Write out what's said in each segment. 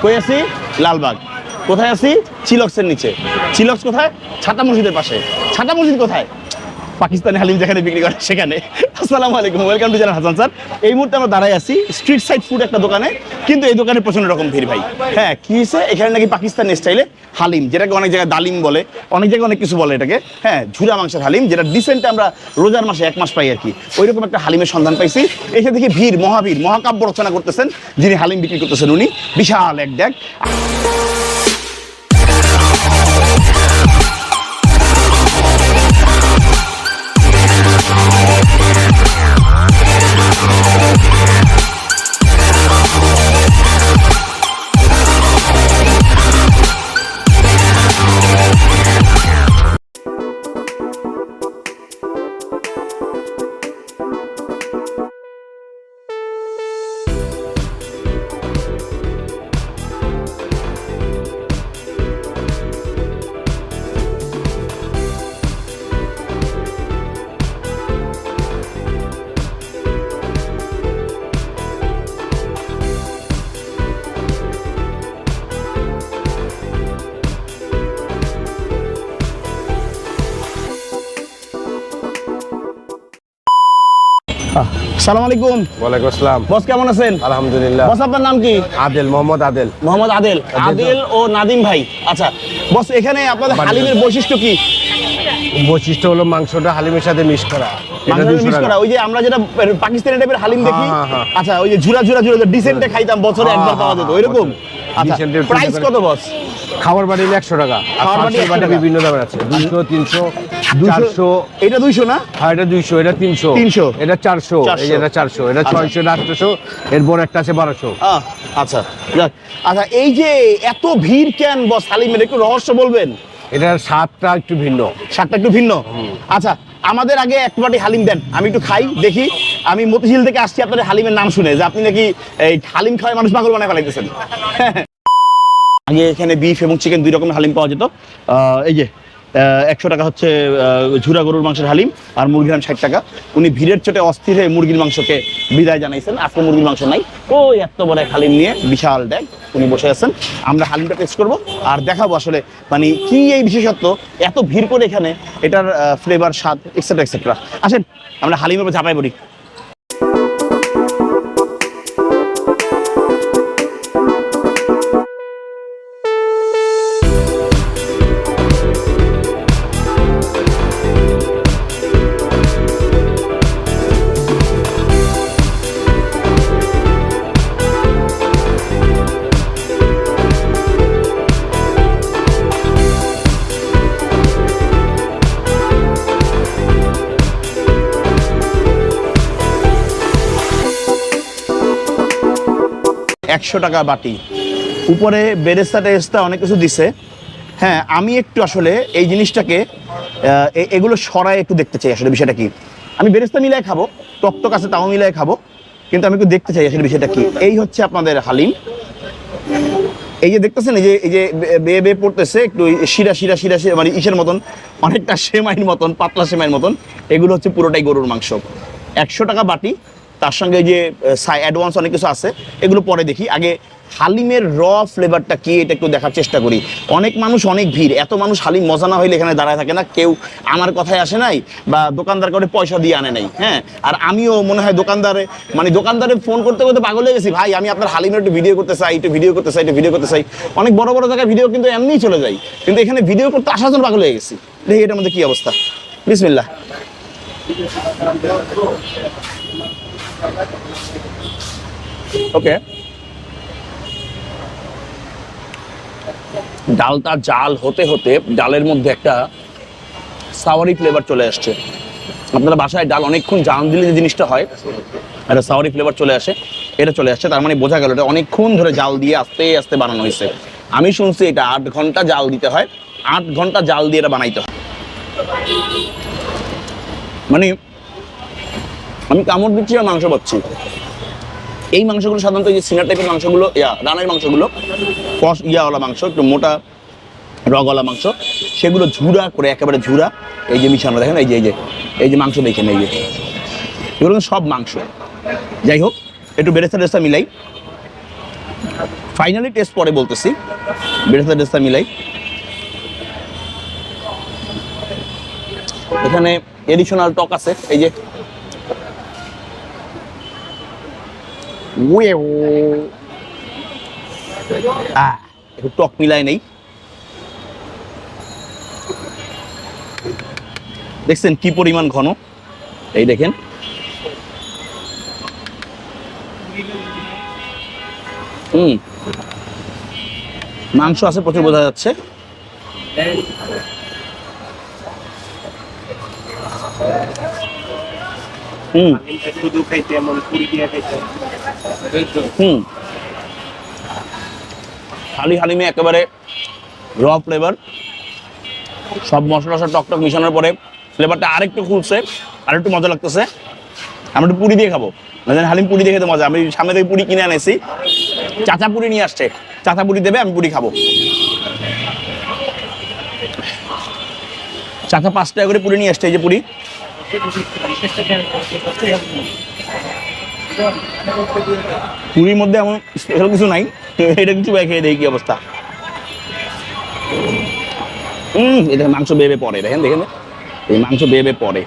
কই আছি? লালবাগ। কোথায় আছি? চিলক্সের নিচে। চিলক্স কোথায়? ছাতা মসজিদের পাশে। ছাতা মসজিদ কোথায়? পাকিস্তানি হালিম যেখানে বিক্রি করে সেখানে। আসসালামু আলাইকুম, welcome to channel Hasan sir. এই মুহূর্তে আমরা দাঁড়াই আছি স্ট্রিট সাইড ফুড একটা দোকানে, কিন্তু এই দোকানে প্রচন্ড রকম ভিড় ভাই। হ্যাঁ, কি হয়েছে? এখানে নাকি পাকিস্তানি স্টাইলে হালিম, যেটাকে অনেক জায়গায় ডালিম বলে, অনেক জায়গায় অনেক কিছু বলে এটাকে। হ্যাঁ, ঝুরা মাংসের হালিম, যেটা ডিসেন্টে আমরা রোজার মাসে 1 মাস পাই আর কি। ওইরকম একটা হালিমের সন্ধান পাইছি। এসে দেখি ভিড়, মহাবীর, মহাকাব্য রচনা করতেছেন যিনি হালিম বিক্রি করতেছেন, উনি বিশাল এক ড্যাগ। আসসালামু আলাইকুম। ওয়ালাইকুম আসসালাম। বস কেমন আছেন? আলহামদুলিল্লাহ। বস আপনার নাম কি? আদেল, মোহাম্মদ আদেল। মোহাম্মদ আদেল। আদেল ও নাদিম ভাই। আচ্ছা বস, এখানে আপনাদের হালিমের বৈশিষ্ট্য কি? বৈশিষ্ট্য হলো মাংসটা হালিমের সাথে মিক্স করা। মিক্স করা, ওই যে আমরা যেটা পাকিস্তানি টাইপের হালিম দেখি। আচ্ছা, ওই যে ঝুরা ঝুরা ঝুরা ডিসেন্টে খাইতাম, বছরে একবার পাওয়া যেত ওইরকম। আচ্ছা, প্রাইস কত বস? খাবার বাড়ি 100 টাকা। খাবার বাড়ি বিভিন্ন দামের আছে, 200, 300, 400। এটা 200 না? হ্যাঁ, এটা 200, এটা 300, এটা 400, এই যে এটা 400, এটা 600, এটা 800, এরপর একটা আছে 1200। আচ্ছা যাক। আচ্ছা, এই যে এত ভিড় কেন বস হালিমের, একটু রহস্য বলবেন? এটার স্বাদটা একটু ভিন্ন। স্বাদটা একটু ভিন্ন। আচ্ছা, আমাদের আগে এক বাটি হালিম দেন, আমি একটু খাই দেখি। আমি মতিঝিল থেকে আসছি আপনাদের হালিমের নাম শুনে, যে আপনি নাকি এই হালিম খাওয়ায় মানুষ পাগল বানায় ফেলাইতেছেন। আগে এখানে বিফ এবং চিকেন 2 রকমের হালিম পাওয়া যেত। এই যে 100 টাকা হচ্ছে ঝুরা গরুর মাংসের হালিম, আর মুরগির হাম 60 টাকা। উনি ভিড়ের চোটে অস্থির হয়ে মুরগির মাংসকে বিদায় জানাইছেন। আজকে মুরগির মাংস নাই, ওই এত বড় এক হালিম নিয়ে বিশাল ড্যাগ উনি বসে আছেন। আমরা হালিমটা টেস্ট করবো আর দেখাবো আসলে মানে কি এই বিশেষত্ব, এত ভিড় করে এখানে, এটার ফ্লেভার, স্বাদ, এক্সেট্রা এক্সেট্রা। আসেন আমরা হালিমের উপর ঝাঁপাই পড়ি। একশো টাকা বাটি, উপরে বেরেস্তা টেরেস্তা অনেক কিছু দিছে। হ্যাঁ, আমি একটু আসলে এই জিনিসটাকে এগুলো সরাই একটু দেখতে চাই আসলে বিষয়টা কি। আমি বেরেস্তা মিলাই খাবো, টকটক আছে তাও মিলাই খাবো, কিন্তু আমি একটু দেখতে চাই আসলে বিষয়টা কি। এই হচ্ছে আপনাদের হালিম। এই যে দেখতেছেন, এই যে বেয়ে বেয়ে পড়তেছে একটু শিরা শিরা শিরা শিরা, মানে ইসের মতন, অনেকটা সেমাইয়ের মতন, পাতলা সেমাইয়ের মতন। এগুলো হচ্ছে পুরোটাই গরুর মাংস। 100 টাকা বাটি, তার সঙ্গে যে অ্যাডভান্স অনেক কিছু আছে, এগুলো পরে দেখি। আগে হালিমের র ফ্লেভারটা কি এটা একটু দেখার চেষ্টা করি। অনেক মানুষ, অনেক ভিড়, এত মানুষ হালিম মজা না হইলে এখানে দাঁড়ায় থাকে না। কেউ আমার কথায় আসে নাই, বা দোকানদার করে পয়সা দিয়ে আনে নাই। হ্যাঁ, আর আমিও মনে হয় দোকানদারে ফোন করতে করতে পাগল হয়ে গেছি। ভাই আমি আপনার হালিমের একটু ভিডিও করতে চাই, একটু ভিডিও করতে চাই, একটু ভিডিও করতে চাই। অনেক বড় বড় জায়গায় ভিডিও কিন্তু এমনিই চলে যায়, কিন্তু এখানে ভিডিও করতে আসার জন্য পাগল হয়ে গেছি। দেখি এটার মধ্যে কি অবস্থা। বিসমিল্লাহ। ওকে, ডালটা জাল হতে হতে ডালের মধ্যে একটা সাওয়ারি ফ্লেভার চলে আসছে। আপনারা বাসায় ডাল অনেকক্ষণ জাল দিলে যে জিনিসটা হয়, একটা সাওয়ারি ফ্লেভার চলে আসে, এটা চলে আসছে। তার মানে বোঝা গেল এটা অনেকক্ষণ ধরে জাল দিয়ে আস্তে আস্তে বানানো হয়েছে। আমি শুনছি এটা 8 ঘন্টা জাল দিতে হয়, 8 ঘন্টা জাল দিয়ে এটা বানাইতে হয়। মানে আমি কামড় দিচ্ছি আর মাংস পাচ্ছি। এই মাংসগুলো সাধারণত এই যে সিনার টাইপের মাংসগুলো, রানের মাংসগুলো, কষ ইয়াওয়ালা মাংস, একটু মোটা রগওয়ালা মাংস, সেগুলো ঝুরা করে, একেবারে ঝুরা, এই যে মিশানো দেখেন, এই যে মাংস দেখেন, এই যে এগুলো সব মাংস। যাই হোক, একটু বেরেস্তা টেরেস্তা মিলাই। ফাইনালি টেস্ট পরে বলতেছি, বেরেস্তা টেস্টটা মিলাই। এখানে এডিশনাল টক আছে, এই যে একটু টক মিলাই নেই, দেখছেন কি পরিমাণ ঘন, এই দেখেন। মাংস আছে প্রচুর, বোঝা যাচ্ছে। হালিমে একেবারে র ফ্লেভার, সব মশলা টকটক মিশানোর পরে ফ্লেভারটা আরেকটু খুলছে, আরেকটু মজা লাগতেছে। আমরা একটু পুরি দিয়ে খাবো, হালিম পুরি দিয়ে খেতে মজা। আমি সামনে থেকে পুরি কিনে আনেছি, চাচা পুরি নিয়ে আসছে, চাচা পুরি দেবে, আমি পুরি খাবো। চাচা 5 টাকা করে পুরি নিয়ে আসছে, এই যে পুরি। পুরির মধ্যে এমন স্পেশাল কিছু নাই, এটা কিছু খেয়ে দেখি কি অবস্থা। এটা মাংস বেবে পরে, দেখেন দেখেন, এই মাংস বেবে পরে।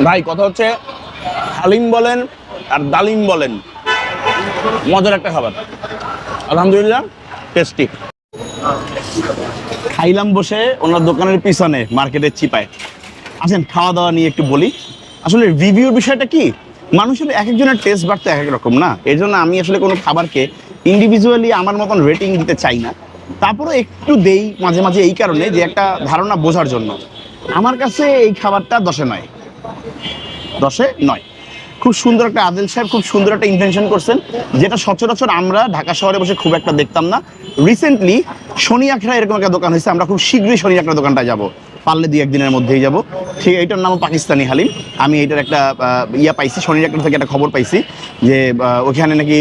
ভাই কথা হচ্ছে, হালিম বলেন আর ডালিম বলেন, মজার একটা খাবার, আলহামদুলিল্লাহ টেস্টি। খাইলাম বসে ওনার দোকানের পিছনে মার্কেটের চিপায়। আসেন খাওয়া দাওয়া নিয়ে একটু বলি। আসলে রিভিউর বিষয়টা কি, মানুষের এক একজনের টেস্ট বাড়তে এক এক রকম না, এই জন্য আমি আসলে কোনো খাবারকে ইন্ডিভিজুয়ালি আমার মতন রেটিং দিতে চাই না। তারপরে একটু দেই মাঝে মাঝে, এই কারণে যে একটা ধারণা বোঝার জন্য। আমার কাছে এই খাবারটা 10-এ 9, 10-এ 9। খুব সুন্দর একটা, আদিল সাহেব খুব সুন্দর একটা ইনভেনশন করছেন, যেটা সচরাচর আমরা ঢাকা শহরে বসে খুব একটা দেখতাম না। রিসেন্টলি শনি আখড়া এরকম একটা দোকান হয়েছে, আমরা খুব শীঘ্রই শনি আখড়া দোকানটায় যাবো, পারলে 2-1 দিনের মধ্যেই যাবো। ঠিক, এইটার নাম পাকিস্তানি হালিম। আমি এইটার একটা পাইছি, শনি আখড়া থেকে একটা খবর পাইছি যে ওখানে নাকি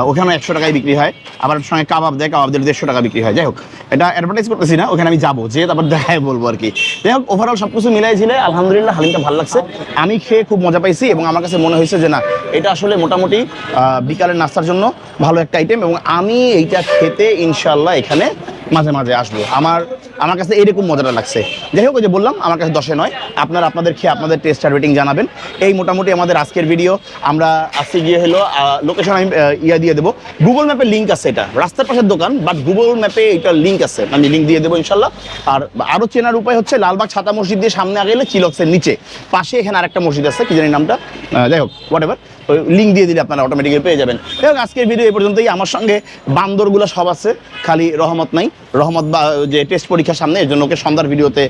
ওখানে 100 টাকায় বিক্রি হয়, আবার সঙ্গে কাবাব দেয়, কাবাব দিলে 150 টাকা বিক্রি হয়। যাই হোক, এটা অ্যাডভার্টাইজ করতেছি না, ওখানে আমি যাবো, যে তারপর দেখায় বলবো আর কি। যাই হোক, ওভারঅল সব কিছু মিলাই ঝিলে আলহামদুলিল্লাহ হালিমটা ভালো লাগছে, আমি খেয়ে খুব মজা পাইছি। এবং আমার কাছে মনে হয়েছে যে না, এটা আসলে মোটামুটি বিকালের নাস্তার জন্য ভালো একটা আইটেম। এবং আমি এইটা খেতে ইনশাল্লাহ এখানে মাঝে মাঝে আসবো। আমার কাছে এরকম মজাটা লাগছে। যাই হোক, ওই যে বললাম, আমার কাছে 10-এ 9। আপনারা আপনাদের খেয়ে আপনাদের টেস্ট আর রেটিং জানাবেন। এই মোটামুটি আমাদের আজকের ভিডিও। আমরা আজকে গিয়ে হলো লোকেশন আমি দিয়ে দেবো, গুগল ম্যাপে লিঙ্ক আছে, এটা রাস্তার পাশের দোকান, বাট গুগল ম্যাপে এটা লিঙ্ক আছে, আমি লিঙ্ক দিয়ে দেবো ইনশাল্লাহ। আর আরও চেনার উপায় হচ্ছে লালবাগ ছাতা মসজিদ দিয়ে সামনে গেলে চিলক্সের নিচে পাশে এখানে আরেকটা মসজিদ আছে, কি জানি নামটা, যাই হোক হোয়াট এভার, ওই লিঙ্ক দিয়ে দিলে আপনারা অটোমেটিক্যালি পেয়ে যাবেন। যাই হোক, আজকের ভিডিও এই পর্যন্তই। আমার সঙ্গে বান্দরগুলো সব আছে, খালি রহমত নাই। রহমত বা যে টেস্ট পরীক্ষার সামনে, এর জন্য ওকে সন্ধ্যার ভিডিওতে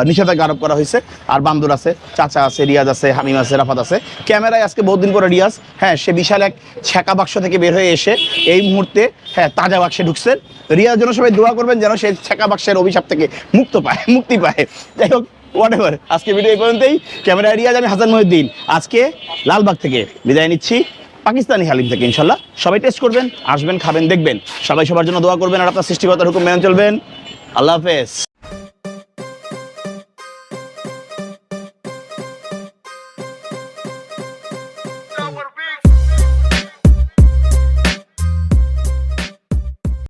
নিষেধাজ্ঞা আরোপ করা হয়েছে। আর বান্দর আছে, চাচা আছে, রিয়াজ আছে, হামিম আছে, রাফাত আছে। ক্যামেরায় আজকে বহুদিন পরে রিয়াজ, হ্যাঁ, সে বিশাল এক ছ্যাঁকা বাক্স থেকে বের হয়ে এসে এই মুহূর্তে হ্যাঁ তাজা বাক্সে ঢুকছেন। রিয়াজ জন্য সবাই দোয়া করবেন যেন সেই ছ্যাঁকা বাক্সের অভিশাপ থেকে মুক্তি পায়। যাই হোক, হোয়াটএভার, আজকে ভিডিও এই পর্যন্তই। ক্যামেরা রিয়াজ, আমি হাসান মহিউদ্দিন, আজকে লালবাগ থেকে বিদায় নিচ্ছি, পাকিস্তানি হালিম থেকে। ইনশাল্লাহ সবাই টেস্ট করবেন, আসবেন, খাবেন, দেখবেন। সবাই সবার জন্য দোয়া করবেন আর আপনার সৃষ্টিকর্তার হুকুম মেনে চলবেন। আল্লাহ হাফেজ।